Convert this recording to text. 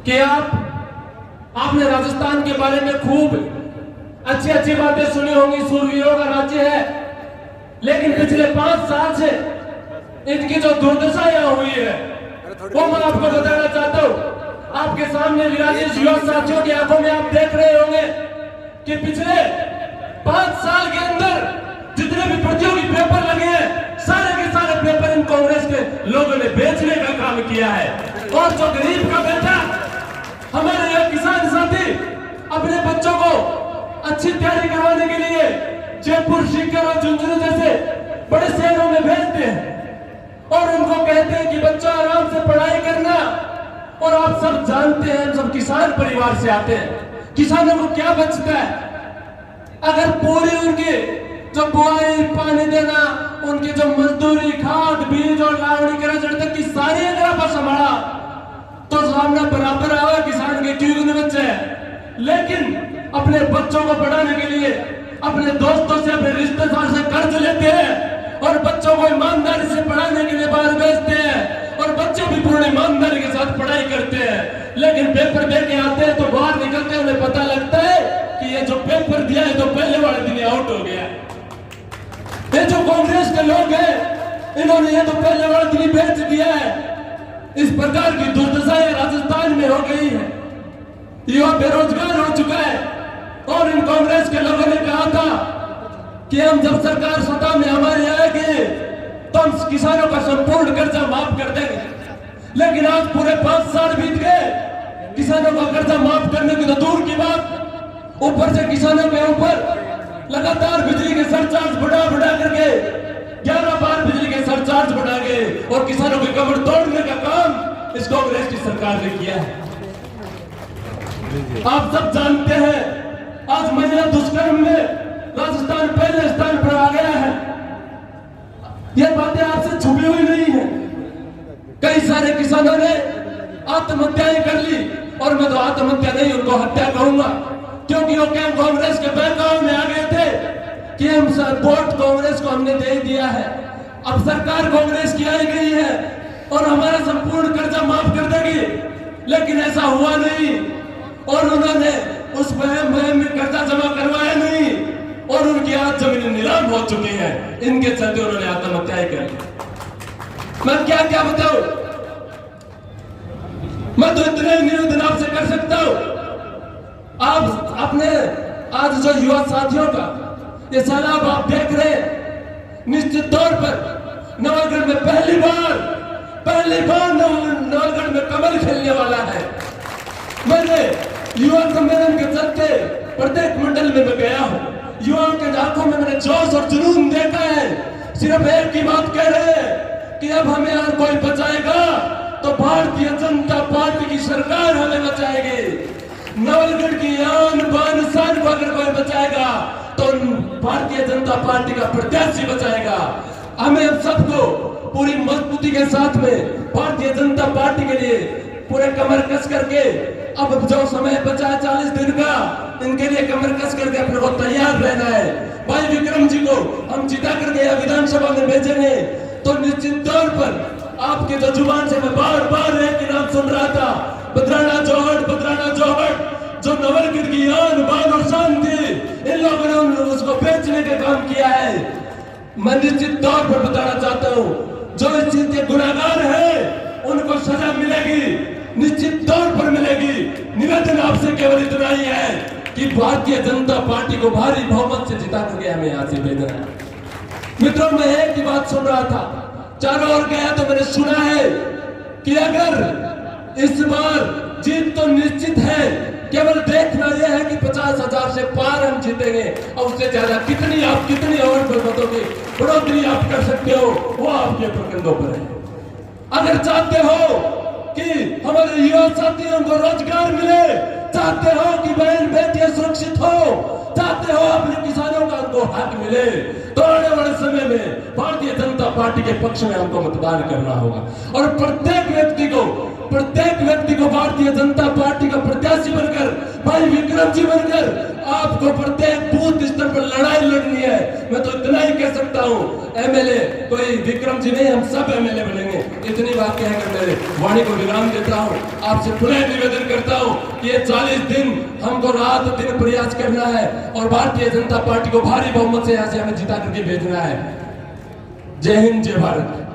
कि आपने राजस्थान के बारे में खूब अच्छी अच्छी बातें सुनी होंगी, सूरवीरों का राज्य है, लेकिन पिछले 5 साल से इनकी जो दुर्दशा यहाँ हुई है वो मैं आपको बताना चाहता हूँ। आपके सामने विराजित युवा साथियों की आंखों में आप देख रहे होंगे कि पिछले 5 साल के अंदर जितने भी प्रतियोगी पेपर लगे हैं सारे के सारे पेपर इन कांग्रेस के लोगों ने बेचने का काम किया है। और जो गरीब का बेटा, हमारे यहाँ किसान साथी अपने बच्चों को अच्छी तैयारी करवाने के लिए जयपुर, सीकर और झुंझुनू जैसे बड़े शहरों में भेजते हैं और उनको कहते हैं कि बच्चा आराम से पढ़ाई करना। और आप सब जानते हैं, हम सब किसान परिवार से आते हैं, किसानों को क्या बचता है अगर पूरी उनकी जो बुआई, पानी देना, उनकी जो मजदूरी, खाद, बीज और लावणी करना तक की सारी अगर आप संभाला तो सामना बराबर आवा किसान के क्यों नहीं बच्चे हैं। लेकिन अपने बच्चों को पढ़ाने के लिए अपने दोस्तों से, अपने रिश्तेदार से कर्ज लेते हैं और बच्चों को ईमानदारी से पढ़ाने के लिए बाहर भेजते हैं और बच्चे भी पूर्ण ईमानदारी के साथ पढ़ाई करते हैं। लेकिन पेपर दे के आते हैं तो बाहर निकलते हैं उन्हें पता लगता है कि ये जो पेपर दिया है तो पहले वाले दिन आउट हो गया। ये जो कांग्रेस के लोग हैं इन्होंने ये तो पहले वाले दिन बेच दिया है। इस प्रकार की दुर्दशा राजस्थान में हो गई है, युवा बेरोजगार हो चुका है। और इन कांग्रेस के लोगों ने कहा था कि हम जब सरकार सत्ता में हमारे आएगी तो हम किसानों का संपूर्ण कर्जा माफ कर देंगे। लेकिन आज पूरे 5 साल बीत गए, किसानों का कर्जा माफ करने की तो दूर की बात, ऊपर से किसानों के ऊपर लगातार बिजली के सरचार्ज बढ़ा करके 11 बार बिजली के सरचार्ज बढ़ा के और किसानों की कमर तोड़ने का काम इस कांग्रेस की सरकार ने किया है। आप सब जानते हैं आज महिला दुष्कर्म में राजस्थान पहले स्थान पर आ गया है। यह बातें आपसे छुपी हुई नहीं है। कई सारे किसानों ने आत्महत्याएं कर ली और मैं तो आत्महत्या नहीं, उनको हत्या कहूंगा, क्योंकि वो क्या कांग्रेस के बहकाव में आ गए थे कि हम वोट कांग्रेस को हमने दे दिया है, अब सरकार कांग्रेस की आई गई है और हमारा संपूर्ण कर्जा माफ कर देगी। लेकिन ऐसा हुआ नहीं और उन्होंने उस वहम में कर्जा जमा करवाया नहीं और उनकी आज जमीन नीलाम हो चुकी है। इनके चलते उन्होंने आत्महत्याएं कर ली। मैं क्या क्या बताऊं, मैं तो इतने निवेदन आपसे कर सकता हूं। आप अपने आज जो युवा साथियों का ये सैलाब आप देख रहे हैं, निश्चित तौर पर नवागढ़ में पहली बार नवागढ़ में कमल खेलने वाला है। मैंने युवा सम्मेलन के चलते प्रत्येक मंडल में मैं गया हूं, युवाओं के आंखों में मैंने जोश और जुनून देखा है। सिर्फ एक ही बात कह रहे हैं कि अब हमें अगर कोई बचाएगा तो भारतीय जनता पार्टी की सरकार हमें बचाएगी। नवलगढ़ की आन बान शान को अगर कोई बचाएगा तो भारतीय जनता पार्टी का प्रत्याशी बचाएगा। हमें हम सबको पूरी मजबूती के साथ में भारतीय जनता पार्टी के लिए पूरे कमर कस करके, अब जो समय बचा है 40 दिन का, इनके लिए कमर कस करके अपने को तैयार रहना है। भाई विक्रम जी को हम जिता करके या विधानसभा में भेजेंगे तो निश्चित तौर पर आपके जो जुबान से मैं बार एक नाम सुन रहा था, बदराना जोहड़, जो नवलगढ़ की आन बान और शान थी, इन लोगों ने उसको बेचने का काम किया है। मैं निश्चित तौर पर बताना चाहता हूं, जो इस चीज के गुनाहगार है उनको सजा मिलेगी, निश्चित तौर पर मिलेगी। निवेदन आपसे केवल इतना ही है कि भारतीय जनता पार्टी को भारी बहुमत से जिता करके हमें यहां से भेजना है। मित्रों, मैं एक ही बात सुन रहा था, चारों ओर गया तो मैंने सुना है कि अगर इस बार जीत तो निश्चित है, केवल देखना यह है कि 50,000 से पार हम जीतेंगे और उससे ज्यादा कितनी और मतों की बढ़ोतरी आप कर सकते हो वो आपके प्रकंधों पर है। अगर चाहते हो कि हमारे युवा साथियों को रोजगार मिले, चाहते हो कि बहन बेटियां सुरक्षित हो, चाहते हो अपने किसानों का उनको हक मिले, तो आने वाले समय में भारतीय जनता पार्टी के पक्ष में हमको मतदान करना होगा और प्रत्येक व्यक्ति को भारतीय जनता पार्टी का प्रत्याशी बनकर भाई विक्रम जी बनकर आपको प्रत्येक बूथ स्तर पर लड़ाई लड़नी है। मैं तो इतना ही कह सकता हूँ, एमएलए कोई विक्रम जी नहीं, हम सब एमएलए बनेंगे। इतनी बात कहकर मेरे वाणी को विराम देता हूँ। आपसे पुनः निवेदन करता हूँ कि ये 40 दिन हमको रात दिन प्रयास करना है और भारतीय जनता पार्टी को भारी बहुमत से यहाँ से हमें जिता करके भेजना है। जय हिंद, जय भारत।